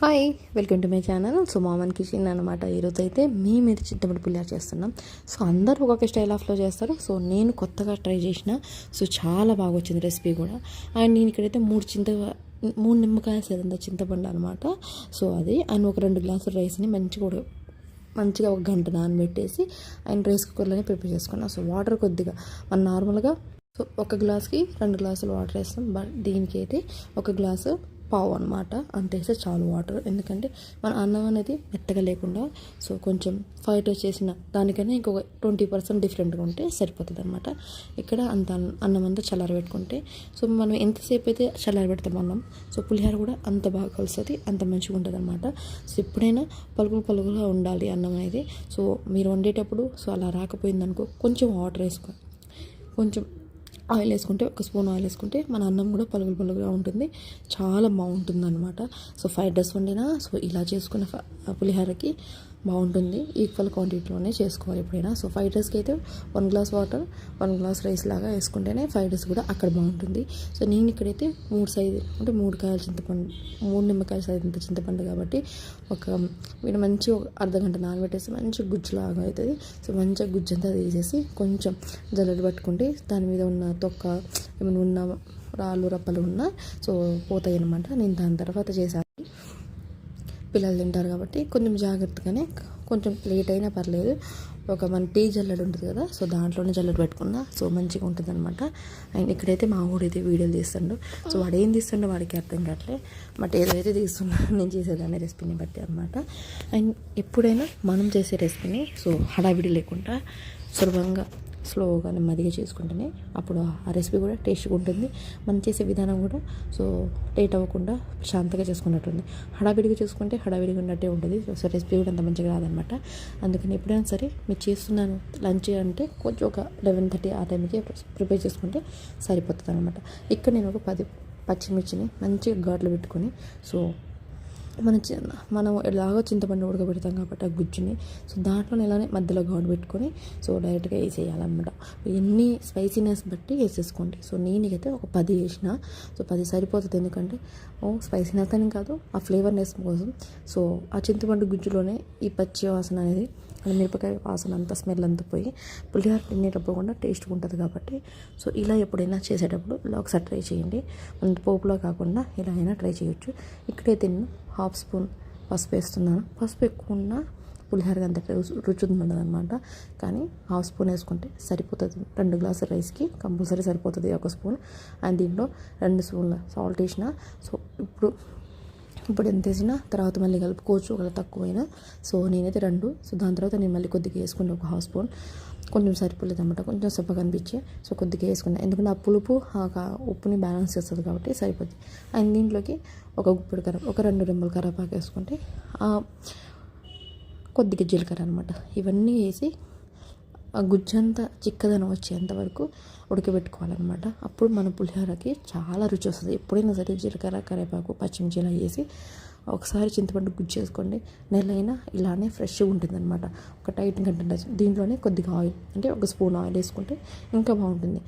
Hi, welcome to my channel. So మామన్ kitchen అనమాట. ఈరోజు అయితే మేము చింతపండు పులిహార చేస్తున్నాం. సో అందరూ ఒక్కొక్క స్టైల్ ఆఫ్లో చేస్తారు. సో నేను కొత్తగా ట్రై చేసిన. సో చాలా బాగా వచ్చింది రెసిపీ కూడా. అండ్ నేను ఇక్కడైతే మూడు నిమ్మకాయలు సేదంత చింతపండు అనమాట. సో అది అండ్ ఒక 2 గ్లాసుల రైస్ని మంచిగా ఒక గంట నానబెట్టేసి అండ్ రైస్ కుక్కర్లోనే ప్రిపేర్ చేసుకున్నాం. సో వాటర్ కొద్దిగా మనం నార్మల్గా సో 1 గ్లాస్కి 2 గ్లాసులు వాటర్ వేస్తాం. బట్ దీనికి అయితే 1 గ్లాసు పావు అనమాట అంతే వేస్తే చాలు వాటర్. ఎందుకంటే మన అన్నం అనేది మెత్తగా లేకుండా సో కొంచెం ఫైట్ చేసిన దానికన్నా ఇంకొక 20% డిఫరెంట్గా ఉంటే సరిపోతుంది అనమాట. ఇక్కడ అంత అన్నం అంతా చల్లారబెట్టుకుంటే సో మనం ఎంతసేపు అయితే చల్లారబెడతాం అన్నం సో పులిహోర కూడా అంత బాగా కలుస్తుంది, అంత మంచిగా ఉంటుంది అనమాట. సో ఎప్పుడైనా పలుకులుగా ఉండాలి అన్నం అనేది. సో మీరు వండేటప్పుడు సో అలా రాకపోయిందనుకో కొంచెం వాటర్ వేసుకో, కొంచెం ఆయిల్ వేసుకుంటే 1 స్పూన్ ఆయిల్ వేసుకుంటే మన అన్నం కూడా పలుకులుగా ఉంటుంది, చాలా బాగుంటుంది అనమాట. సో ఫ్రైడ్ రైస్ వండినా సో ఇలా చేసుకున్న పులిహోరకి బాగుంటుంది. ఈక్వల్ క్వాంటిటీలోనే చేసుకోవాలి ఎప్పుడైనా. సో ఫ్రైడ్ రైస్కి అయితే 1 గ్లాస్ వాటర్ 1 గ్లాస్ రైస్ లాగా వేసుకుంటేనే ఫ్రైడ్ రైస్ కూడా అక్కడ బాగుంటుంది. సో నేను ఇక్కడైతే 3 కాయల చింతపండు, 3 నిమ్మకాయల సైజు ఇంత చింతపండు కాబట్టి వీడు మంచి అర్ధ గంట నానబెట్టేసి మంచి గుజ్జులాగా అవుతుంది. సో మంచిగా గుజ్జు అంతా తీసేసి కొంచెం జల్లెడ పట్టుకుంటే దాని మీద ఉన్న తొక్క ఏమైనా ఉన్న రాళ్ళు రప్పలు ఉన్నా సో పోతాయి అనమాట. నేను దాని తర్వాత చేశాను. పిల్లలు తింటారు కాబట్టి కొంచెం జాగ్రత్తగానే, కొంచెం లేట్ అయినా పర్లేదు. మన టీ జల్లెడ ఉంటుంది కదా సో దాంట్లోనే జల్లెడ పెట్టుకున్నా సో మంచిగా ఉంటుంది అనమాట. అండ్ ఇక్కడైతే మా ఊడైతే వీడియోలు తీస్తుండు. సో వాడు ఏం తీస్తుండో వాడికి అర్థం కావట్లే, బట్ ఏదైతే తీస్తున్నా నేను చేసేదాన్ని రెసిపీని బట్టి అనమాట. అండ్ ఎప్పుడైనా మనం చేసే రెసిపీని సో హడావిడి లేకుండా సులభంగా స్లోగా నెమ్మదిగా చేసుకుంటేనే అప్పుడు ఆ రెసిపీ కూడా టేస్ట్గా ఉంటుంది. మనం చేసే విధానం కూడా సో లేట్ అవ్వకుండా శాంతంగా చేసుకున్నట్టుంది. హడావిడిగా చేసుకుంటే హడావిడిగా ఉన్నట్టే ఉంటుంది. సో రెసిపీ కూడా అంత మంచిగా రాదనమాట. అందుకని ఎప్పుడైనా సరే మీరు చేస్తున్నాను లంచ్ అంటే కొంచెం ఒక 11:30 ఆ టైంకి ప్రిపేర్ చేసుకుంటే సరిపోతుంది అనమాట. ఇక్కడ నేను ఒక 10 పచ్చిమిర్చిని మంచిగా ఘాట్లు పెట్టుకొని సో మనం ఎలాగో చింతపండు ఉడకబెడతాం కాబట్టి ఆ గుజ్జుని సో దాంట్లో ఇలానే మధ్యలో ఘాటు పెట్టుకొని సో డైరెక్ట్గా వేసేయాలన్నమాట. ఎన్ని స్పైసీనెస్ బట్టి వేసేసుకోండి. సో నేనైతే ఒక 10 వేసిన. సో 10 సరిపోతుంది. ఎందుకంటే స్పైసీనెస్ అని కాదు, ఆ ఫ్లేవర్నెస్ కోసం. సో ఆ చింతపండు గుజ్జులోనే ఈ పచ్చి వాసన అనేది, మిరపకాయ వాసన అంతా స్మెల్ అంతా పోయి పులిహోర తినేటప్పుడు కూడా టేస్ట్గా ఉంటుంది కాబట్టి సో ఇలా ఎప్పుడైనా చేసేటప్పుడు ఇలా ఒకసారి ట్రై చేయండి. మన పోపులో కాకుండా ఇలా అయినా ట్రై చేయొచ్చు. ఇక్కడైతే నేను 1/2 స్పూన్ పసుపు వేస్తున్నాను. పసుపు ఎక్కువ ఉన్న పులిహోరగా అంత రుచి ఉండదు అనమాట. కానీ 1/2 స్పూన్ వేసుకుంటే సరిపోతుంది. 2 గ్లాసుల రైస్కి కంపల్సరీ సరిపోతుంది 1 స్పూన్. అండ్ దీంట్లో 2 స్పూన్ల సాల్ట్ వేసిన. సో ఇప్పుడు ఎంత వేసినా తర్వాత మళ్ళీ కలుపుకోవచ్చు ఒకవేళ తక్కువైనా. సో నేనైతే 2. సో దాని తర్వాత నేను మళ్ళీ కొద్దిగా వేసుకుని ఒక 1/2 స్పూన్. కొంచెం సరిపోలేదు అనమాట, కొంచెం సప్పగా అనిపించే సో కొద్దిగా వేసుకున్నాను. ఎందుకంటే ఆ పులుపు ఉప్పుని బ్యాలెన్స్ చేస్తుంది కాబట్టి సరిపోద్ది. అండ్ దీంట్లోకి ఒక 2 రెమ్మల కరివేపాకు వేసుకుంటే కొద్దిగా జీలకర్ర అనమాట. ఇవన్నీ వేసి ఆ గుజ్జంతా చిక్కదనం వచ్చేంత వరకు ఉడకబెట్టుకోవాలన్నమాట. అప్పుడు మన పులిహోరకి చాలా రుచి వస్తుంది. ఎప్పుడైనా సరే జీలకర్ర, కరివేపాకు, పచ్చిమిర్చి ఇలా వేసి ఒకసారి చింతపండు గుజ్జు చేసుకోండి. నెలైనా ఇలానే ఫ్రెష్గా ఉంటుంది అనమాట. ఒక టైట్ కంటెంట్. దీంట్లోనే కొద్దిగా ఆయిల్ అంటే 1 స్పూన్ ఆయిల్ వేసుకుంటే ఇంకా బాగుంటుంది.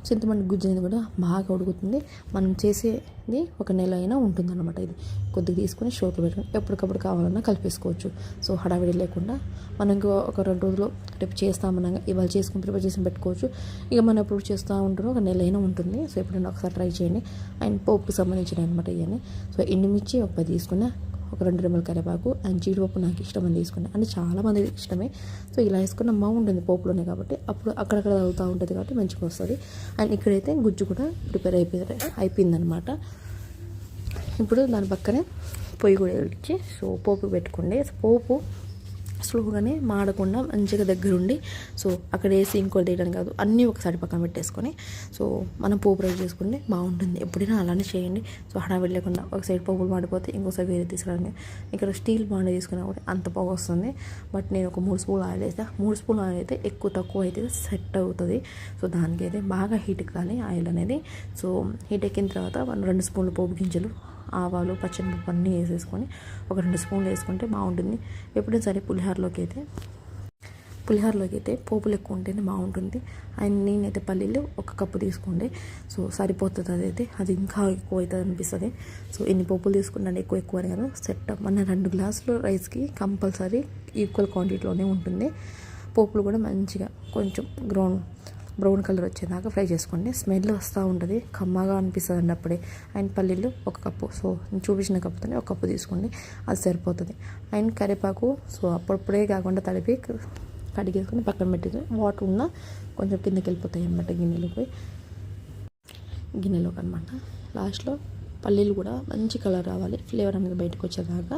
చింతపండు గుజ్జు అనేది కూడా బాగా ఉడుకుతుంది. మనం చేసేది ఒక నెల అయినా ఉంటుంది అనమాట. ఇది కొద్దిగా తీసుకొని షోట్లో పెట్టుకొని ఎప్పటికప్పుడు కావాలన్నా కలిపేసుకోవచ్చు. సో హడావిడి లేకుండా మనం ఒక 2 రోజులు రేపు చేస్తామన్నా ఇవాళ చేసుకుని ప్రిపేర్ చేసి పెట్టుకోవచ్చు. ఇక మనం ఎప్పుడు చేస్తూ ఉంటారో ఒక నెల అయినా ఉంటుంది. సో ఎప్పుడైనా ఒకసారి ట్రై చేయండి. అండ్ పోపుకి సంబంధించినవి అనమాట ఇవన్నీ. సో ఎండుమిర్చి ఒక 10 తీసుకున్నా, ఒక 2 రెమ్మల కరివేపాకు అండ్ జీడిపప్పు నాకు ఇష్టమని తీసుకున్నాను. అంటే చాలామంది ఇష్టమే. సో ఇలా వేసుకున్న బాగుంటుంది పోపులోనే కాబట్టి అప్పుడు అక్కడక్కడ తగులుతూ ఉంటుంది కాబట్టి మంచిగా వస్తుంది. అండ్ ఇక్కడైతే గుజ్జు కూడా ప్రిపేర్ అయిపోయిందనమాట. ఇప్పుడు దాని పక్కనే పొయ్యి కూడా ఇచ్చి సో పోపు పెట్టుకోండి. పోపు స్లోగానే మాడకుండా మంచిగా దగ్గరుండి సో అక్కడ వేసి ఇంకోటి తీయడం కాదు, అన్నీ ఒకసారి పక్కన పెట్టేసుకొని సో మనం పోపు రెడీ చేసుకుంటే బాగుంటుంది. ఎప్పుడైనా అలానే చేయండి. సో హడావిడి లేకుండా ఒక సైడ్ పోపులు మాడిపోతే ఇంకోసారి వేరే తీసుకురండి. ఇక్కడ స్టీల్ బాండ తీసుకున్నా కూడా అంత పొగ వస్తుంది. బట్ నేను ఒక 3 స్పూన్లు ఆయిల్ వేస్తా. 3 స్పూన్లు ఆయిల్ అయితే తక్కువ అయితే సెట్ అవుతుంది. సో దానికి అయితే బాగా హీట్ ఎక్కాలి ఆయిల్ అనేది. సో హీట్ ఎక్కిన తర్వాత 2 స్పూన్లు పోపు గింజలు, ఆవాలు, పచ్చనిపప్పు అన్నీ వేసేసుకొని ఒక 2 స్పూన్లు వేసుకుంటే బాగుంటుంది. ఎప్పుడైనా సరే పులిహోరలోకి అయితే పులిహోరలోకి అయితే పోపులు ఎక్కువ ఉంటేనే బాగుంటుంది. అండ్ నేనైతే పల్లీలు 1 కప్పు తీసుకోండి. సో సరిపోతుంది అదైతే, అది ఇంకా ఎక్కువ అవుతుంది అనిపిస్తుంది. సో ఎన్ని పోపులు తీసుకున్నాను ఎక్కువ అని కాదు, సెట్ మన 2 గ్లాసులు రైస్కి కంపల్సరీ ఈక్వల్ క్వాంటిటీలోనే ఉంటుంది. పోపులు కూడా మంచిగా కొంచెం బ్రౌన్ కలర్ వచ్చేదాకా ఫ్రై చేసుకోండి. స్మెల్ వస్తూ ఉంటుంది, కమ్మగా అనిపిస్తుంది అండి అప్పుడే. అండ్ పల్లీలు 1 కప్పు, సో నేను చూపించిన కప్పుతోనే 1 కప్పు తీసుకోండి, అది సరిపోతుంది. అండ్ కరివేపాకు సో అప్పుడప్పుడే కాకుండా తడిపి కడిగేసుకొని పక్కన పెట్టేసి వాటర్ ఉన్న కొంచెం కిందకి వెళ్ళిపోతాయి అన్నమాట గిన్నెలోకి అనమాట. లాస్ట్లో పల్లీలు కూడా మంచి కలర్ రావాలి, ఫ్లేవర్ అనేది బయటకు వచ్చేదాకా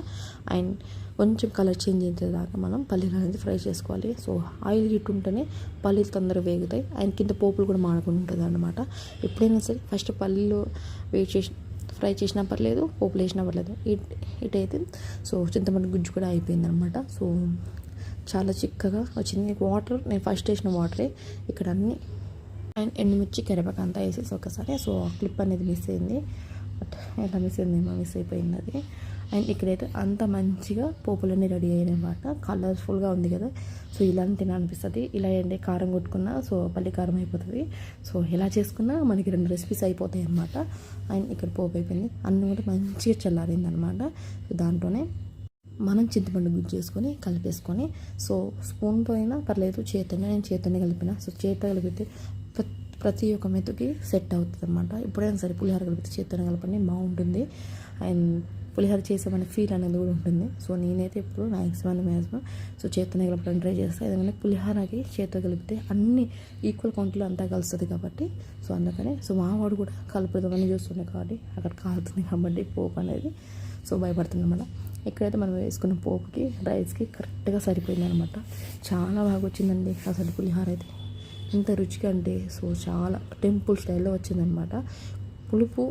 అండ్ కొంచెం కలర్ చేంజ్ అయ్యేదాకా మనం పల్లీలు అనేది ఫ్రై చేసుకోవాలి. సో ఆయిల్ హీట్ ఉంటేనే పల్లీలు తొందరగా వేగుతాయి అండ్ కింద పోపులు కూడా మాడకుండా ఉంటుంది అనమాట. ఎప్పుడైనా సరే ఫస్ట్ పల్లీలు ఫ్రై చేసినా పర్లేదు, పోపులు వేసినా పర్లేదు. ఇటైతే సో చింతపండు గుజ్జు కూడా అయిపోయింది అనమాట. సో చాలా చిక్కగా వచ్చింది. వాటర్ నేను ఫస్ట్ వేసిన వాటరే ఇక్కడ అన్నీ అండ్ ఎండుమిర్చి కరివేపాకు అంతా వేసేసి ఒకసారి. సో క్లిప్ అనేది మిస్ అయింది, బట్ ఎలా మిస్ అయిపోయింది అది. అండ్ ఇక్కడైతే అంత మంచిగా పోపులన్నీ రెడీ అయ్యాయి అనమాట. కలర్ఫుల్గా ఉంది కదా, సో ఇలాంటి తినాలనిపిస్తుంది. ఇలా ఏంటి కారం కొట్టుకున్నా సో పల్లి కారం అయిపోతుంది. సో ఎలా చేసుకున్నా మనకి 2 రెసిపీస్ అయిపోతాయి అనమాట. అండ్ ఇక్కడ పోపు అయిపోయింది, అన్నం కూడా మంచిగా చల్లారింది అనమాట. సో దాంట్లోనే మనం చింతపండు గుజ్జు చేసుకొని కలిపేసుకొని, సో స్పూన్తో అయినా పర్లేదు, నేను చేతనే కలిపిన. సో చేతితో కలిపితే ప్రతి ఒక్క మెతుకి సెట్ అవుతుంది అనమాట. ఎప్పుడైనా సరే పులిహోర కలిపితే చేతితో కలపండి, బాగుంటుంది. అండ్ పులిహోర చేసామనే ఫీల్ అనేది కూడా ఉంటుంది. సో నేనైతే ఇప్పుడు మ్యాక్సిమం సో చేతితో కలపడానికి ట్రై చేస్తాను. ఎందుకంటే పులిహోరకి చేతితో కలిపితే అన్ని ఈక్వల్ క్వాంటిటీలో అంతా కలుస్తుంది కాబట్టి. సో అందుకనే సో మావాడు కూడా కలుపుదామని చూస్తుండే కాబట్టి అక్కడ కాలుతుంది కాబట్టి పోపు అనేది సో భయపడుతుంది అనమాట. ఇక్కడైతే మనం వేసుకున్న పోపుకి రైస్కి కరెక్ట్గా సరిపోయింది అనమాట. చాలా బాగా వచ్చిందండి అసలు పులిహోర అయితే. ఎంత రుచిగా అంటే సో చాలా టెంపుల్ స్టైల్లో వచ్చిందనమాట. పులుపు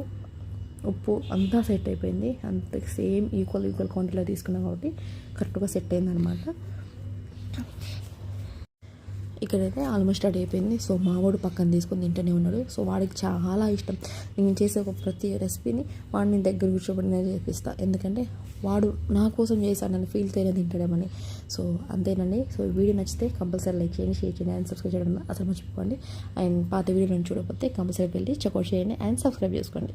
ఉప్పు అంతా సెట్ అయిపోయింది, అంత సేమ్ ఈక్వల్ క్వాంటిటీలో తీసుకున్నాం కాబట్టి కరెక్ట్గా సెట్ అయిందనమాట. ఇక్కడైతే ఆల్మోస్ట్ రెడీ అయిపోయింది. సో మావాడు పక్కన తీసుకొని తింటూనే ఉన్నాడు. సో వాడికి చాలా ఇష్టం నేను చేసే ఒక ప్రతి రెసిపీని వాడిని దగ్గర కూర్చోబడి నేను చేపిస్తాను. ఎందుకంటే వాడు నా కోసం చేశానని ఫీల్ తేనే తింటాడేమని. సో అంతేనండి. సో వీడియో నచ్చితే కంపల్సరీ లైక్ చేయండి, షేర్ చేయండి అండ్ సబ్స్క్రైబ్ చేయడం అసలు మర్చిపోండి. అండ్ పాత వీడియోలను చూడకపోతే కంపల్సరీ వెళ్ళి చెక్అవుట్ చేయండి అండ్ సబ్స్క్రైబ్ చేసుకోండి.